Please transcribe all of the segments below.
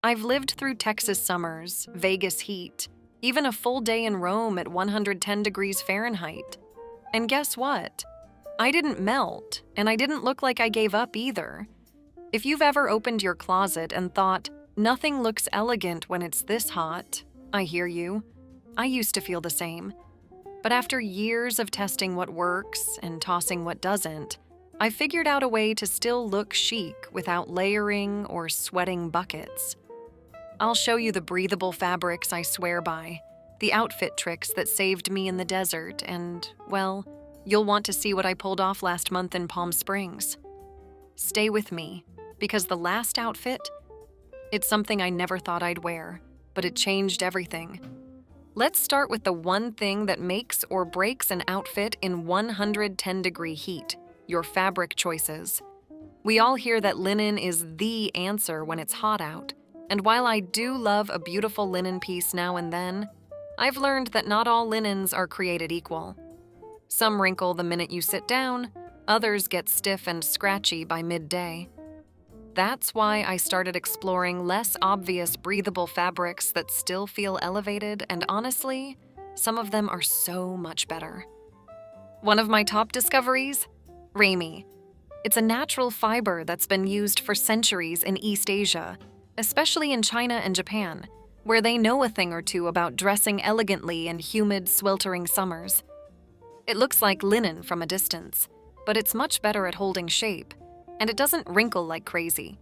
I've lived through Texas summers, Vegas heat, even a full day in Rome at 110 degrees Fahrenheit. And guess what? I didn't melt, and I didn't look like I gave up either. If you've ever opened your closet and thought, nothing looks elegant when it's this hot, I hear you. I used to feel the same. But after years of testing what works and tossing what doesn't, I figured out a way to still look chic without layering or sweating buckets. I'll show you the breathable fabrics I swear by, the outfit tricks that saved me in the desert, and, well, you'll want to see what I pulled off last month in Palm Springs. Stay with me, because the last outfit, it's something I never thought I'd wear, but it changed everything. Let's start with the one thing that makes or breaks an outfit in 110-degree heat, your fabric choices. We all hear that linen is the answer when it's hot out, and while I do love a beautiful linen piece now and then, I've learned that not all linens are created equal. Some wrinkle the minute you sit down, others get stiff and scratchy by midday. That's why I started exploring less obvious breathable fabrics that still feel elevated, and honestly, some of them are so much better. One of my top discoveries? Rami. It's a natural fiber that's been used for centuries in East Asia, especially in China and Japan, where they know a thing or two about dressing elegantly in humid, sweltering summers. It looks like linen from a distance, but it's much better at holding shape, and it doesn't wrinkle like crazy.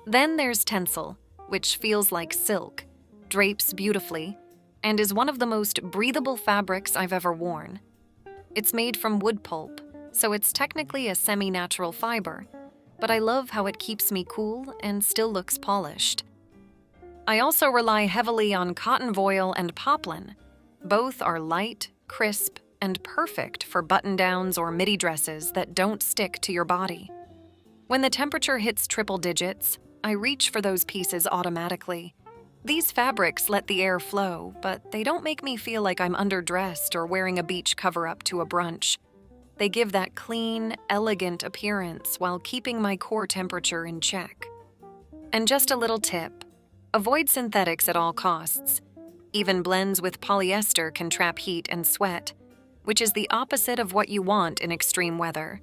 Then there's tencel, which feels like silk, drapes beautifully, and is one of the most breathable fabrics I've ever worn. It's made from wood pulp, so it's technically a semi-natural fiber, but I love how it keeps me cool and still looks polished. I also rely heavily on cotton voile and poplin. Both are light, crisp, and perfect for button-downs or midi dresses that don't stick to your body. When the temperature hits triple digits, I reach for those pieces automatically. These fabrics let the air flow, but they don't make me feel like I'm underdressed or wearing a beach cover-up to a brunch. They give that clean, elegant appearance while keeping my core temperature in check. And just a little tip, avoid synthetics at all costs. Even blends with polyester can trap heat and sweat, which is the opposite of what you want in extreme weather.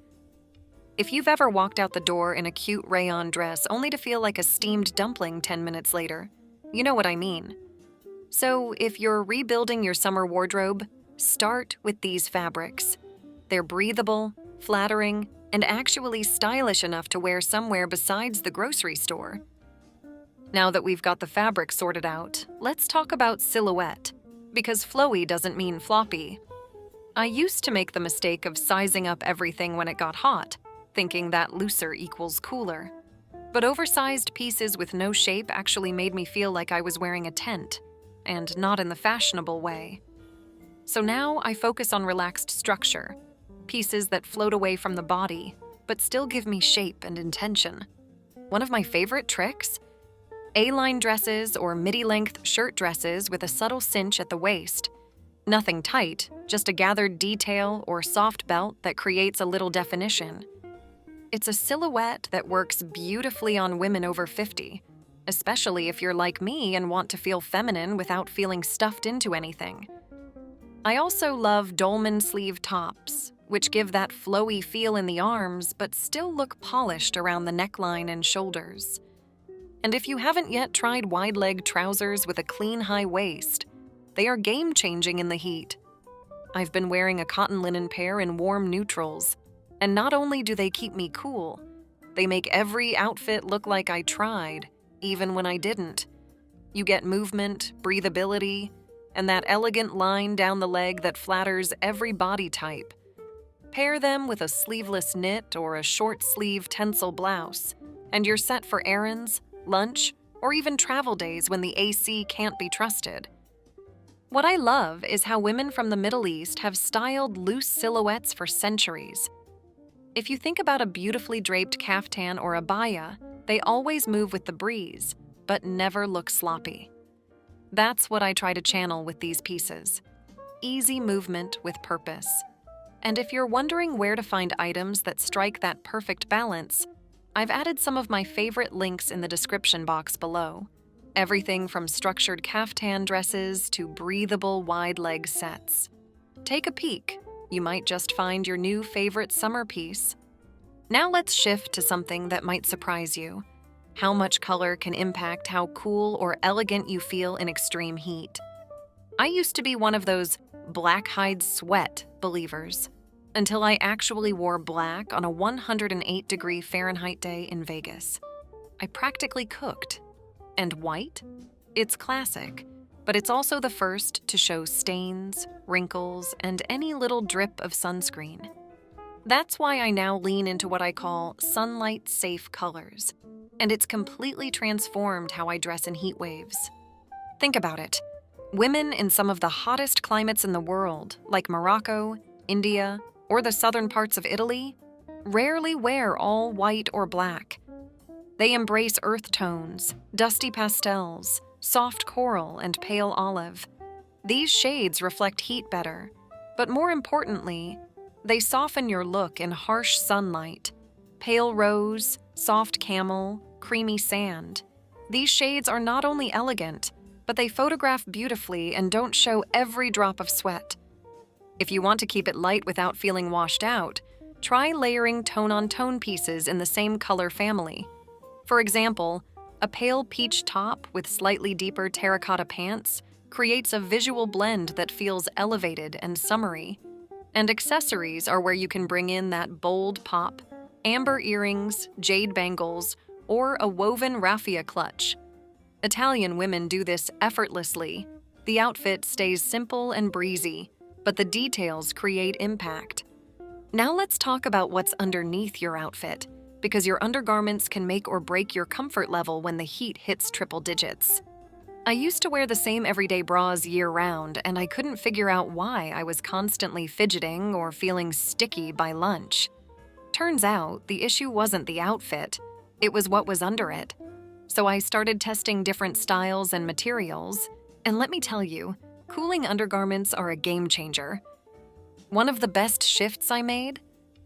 If you've ever walked out the door in a cute rayon dress only to feel like a steamed dumpling 10 minutes later, you know what I mean. So if you're rebuilding your summer wardrobe, start with these fabrics. They're breathable, flattering, and actually stylish enough to wear somewhere besides the grocery store. Now that we've got the fabric sorted out, let's talk about silhouette, because flowy doesn't mean floppy. I used to make the mistake of sizing up everything when it got hot, thinking that looser equals cooler. But oversized pieces with no shape actually made me feel like I was wearing a tent, and not in the fashionable way. So now I focus on relaxed structure, pieces that float away from the body, but still give me shape and intention. One of my favorite tricks? A-line dresses or midi-length shirt dresses with a subtle cinch at the waist. Nothing tight, just a gathered detail or soft belt that creates a little definition. It's a silhouette that works beautifully on women over 50, especially if you're like me and want to feel feminine without feeling stuffed into anything. I also love dolman sleeve tops, which give that flowy feel in the arms but still look polished around the neckline and shoulders. And if you haven't yet tried wide-leg trousers with a clean high waist, they are game-changing in the heat. I've been wearing a cotton linen pair in warm neutrals, and not only do they keep me cool, they make every outfit look like I tried, even when I didn't. You get movement, breathability, and that elegant line down the leg that flatters every body type. Pair them with a sleeveless knit or a short-sleeve tencel blouse, and you're set for errands, lunch, or even travel days when the AC can't be trusted. What I love is how women from the Middle East have styled loose silhouettes for centuries. If you think about a beautifully draped caftan or abaya, they always move with the breeze, but never look sloppy. That's what I try to channel with these pieces. Easy movement with purpose. And if you're wondering where to find items that strike that perfect balance, I've added some of my favorite links in the description box below. Everything from structured caftan dresses to breathable wide-leg sets. Take a peek. You might just find your new favorite summer piece. Now let's shift to something that might surprise you. How much color can impact how cool or elegant you feel in extreme heat. I used to be one of those black hide sweat believers until I actually wore black on a 108-degree Fahrenheit day in Vegas. I practically cooked. And white? It's classic, but it's also the first to show stains, wrinkles, and any little drip of sunscreen. That's why I now lean into what I call sunlight-safe colors, and it's completely transformed how I dress in heat waves. Think about it. Women in some of the hottest climates in the world, like Morocco, India, or the southern parts of Italy, rarely wear all white or black. They embrace earth tones, dusty pastels, soft coral, and pale olive. These shades reflect heat better, but more importantly, they soften your look in harsh sunlight. Pale rose, soft camel, creamy sand. These shades are not only elegant, but they photograph beautifully and don't show every drop of sweat. If you want to keep it light without feeling washed out, try layering tone-on-tone pieces in the same color family. For example, a pale peach top with slightly deeper terracotta pants creates a visual blend that feels elevated and summery. And accessories are where you can bring in that bold pop, amber earrings, jade bangles, or a woven raffia clutch. Italian women do this effortlessly. The outfit stays simple and breezy, but the details create impact. Now let's talk about what's underneath your outfit, because your undergarments can make or break your comfort level when the heat hits triple digits. I used to wear the same everyday bras year-round, and I couldn't figure out why I was constantly fidgeting or feeling sticky by lunch. Turns out, the issue wasn't the outfit, it was what was under it. So I started testing different styles and materials, and let me tell you, cooling undergarments are a game changer. One of the best shifts I made?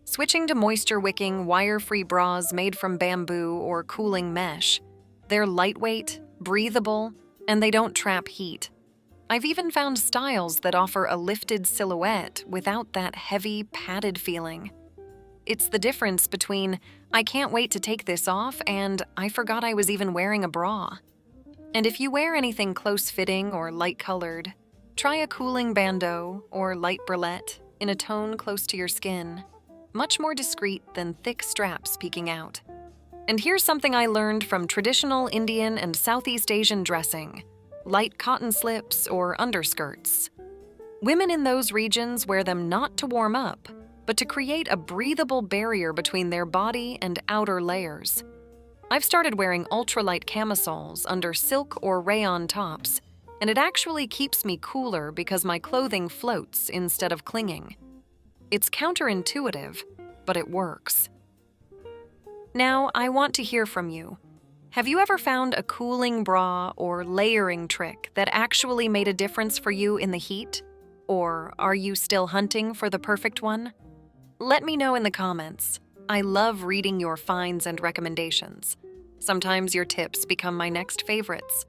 Switching to moisture-wicking, wire-free bras made from bamboo or cooling mesh. They're lightweight, breathable, and they don't trap heat. I've even found styles that offer a lifted silhouette without that heavy, padded feeling. It's the difference between, I can't wait to take this off, and I forgot I was even wearing a bra. And if you wear anything close-fitting or light-colored, try a cooling bandeau or light bralette in a tone close to your skin. Much more discreet than thick straps peeking out. And here's something I learned from traditional Indian and Southeast Asian dressing: light cotton slips or underskirts. Women in those regions wear them not to warm up, but to create a breathable barrier between their body and outer layers. I've started wearing ultralight camisoles under silk or rayon tops, and it actually keeps me cooler because my clothing floats instead of clinging. It's counterintuitive, but it works. Now, I want to hear from you. Have you ever found a cooling bra or layering trick that actually made a difference for you in the heat? Or are you still hunting for the perfect one? Let me know in the comments. I love reading your finds and recommendations. Sometimes your tips become my next favorites.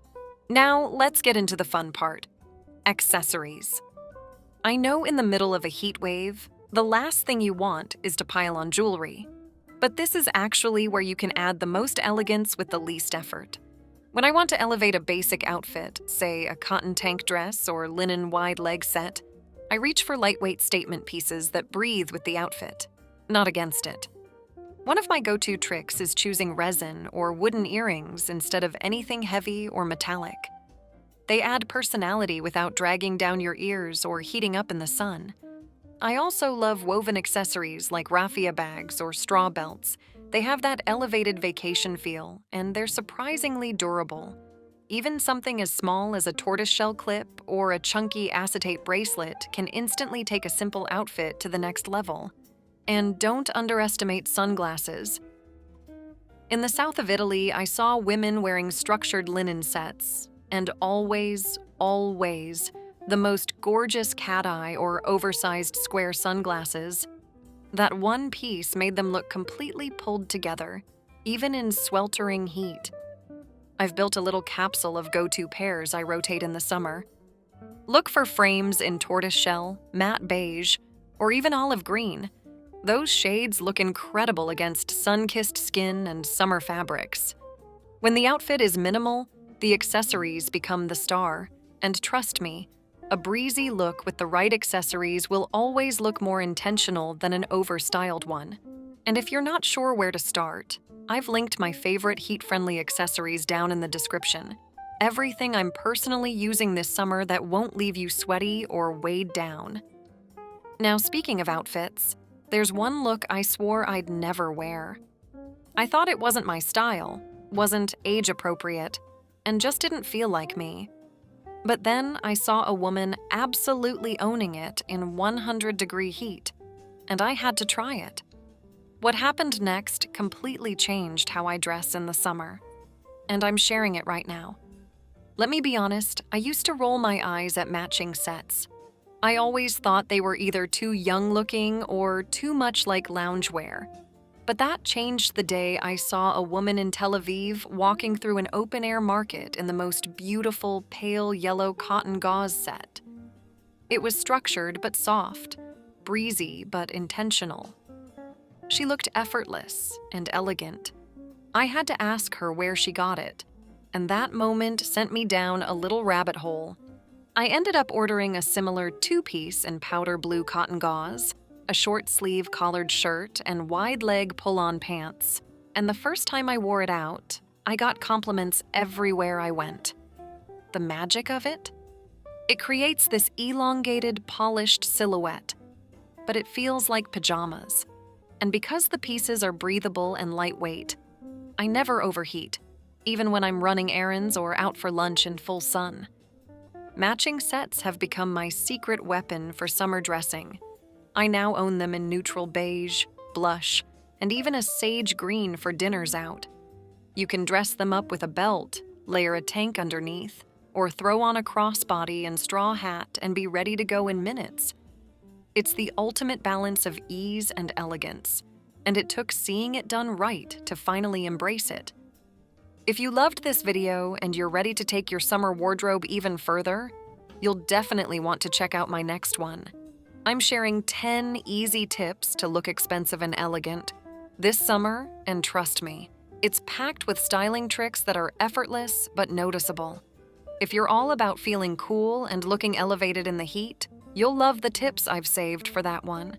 Now, let's get into the fun part: accessories. I know in the middle of a heat wave, the last thing you want is to pile on jewelry. But this is actually where you can add the most elegance with the least effort. When I want to elevate a basic outfit, say a cotton tank dress or linen wide leg set, I reach for lightweight statement pieces that breathe with the outfit, not against it. One of my go-to tricks is choosing resin or wooden earrings instead of anything heavy or metallic. They add personality without dragging down your ears or heating up in the sun. I also love woven accessories like raffia bags or straw belts. They have that elevated vacation feel, and they're surprisingly durable. Even something as small as a tortoiseshell clip or a chunky acetate bracelet can instantly take a simple outfit to the next level. And don't underestimate sunglasses. In the south of Italy, I saw women wearing structured linen sets, and always, the most gorgeous cat-eye or oversized square sunglasses. That one piece made them look completely pulled together, even in sweltering heat. I've built a little capsule of go-to pairs I rotate in the summer. Look for frames in tortoiseshell, matte beige, or even olive green. Those shades look incredible against sun-kissed skin and summer fabrics. When the outfit is minimal, the accessories become the star. And trust me, a breezy look with the right accessories will always look more intentional than an over-styled one. And if you're not sure where to start, I've linked my favorite heat-friendly accessories down in the description. Everything I'm personally using this summer that won't leave you sweaty or weighed down. Now, speaking of outfits, there's one look I swore I'd never wear. I thought it wasn't my style, wasn't age-appropriate, and just didn't feel like me. But then I saw a woman absolutely owning it in 100-degree heat, and I had to try it. What happened next completely changed how I dress in the summer, and I'm sharing it right now. Let me be honest, I used to roll my eyes at matching sets. I always thought they were either too young-looking or too much like loungewear. But that changed the day I saw a woman in Tel Aviv walking through an open-air market in the most beautiful pale yellow cotton gauze set. It was structured but soft, breezy but intentional. She looked effortless and elegant. I had to ask her where she got it, and that moment sent me down a little rabbit hole. I ended up ordering a similar two-piece in powder blue cotton gauze, a short-sleeve collared shirt, and wide-leg pull-on pants. And the first time I wore it out, I got compliments everywhere I went. The magic of it? It creates this elongated, polished silhouette, but it feels like pajamas. And because the pieces are breathable and lightweight, I never overheat, even when I'm running errands or out for lunch in full sun. Matching sets have become my secret weapon for summer dressing. I now own them in neutral beige, blush, and even a sage green for dinners out. You can dress them up with a belt, layer a tank underneath, or throw on a crossbody and straw hat and be ready to go in minutes. It's the ultimate balance of ease and elegance, and it took seeing it done right to finally embrace it. If you loved this video and you're ready to take your summer wardrobe even further, you'll definitely want to check out my next one. I'm sharing 10 easy tips to look expensive and elegant this summer, and trust me, it's packed with styling tricks that are effortless but noticeable. If you're all about feeling cool and looking elevated in the heat, you'll love the tips I've saved for that one.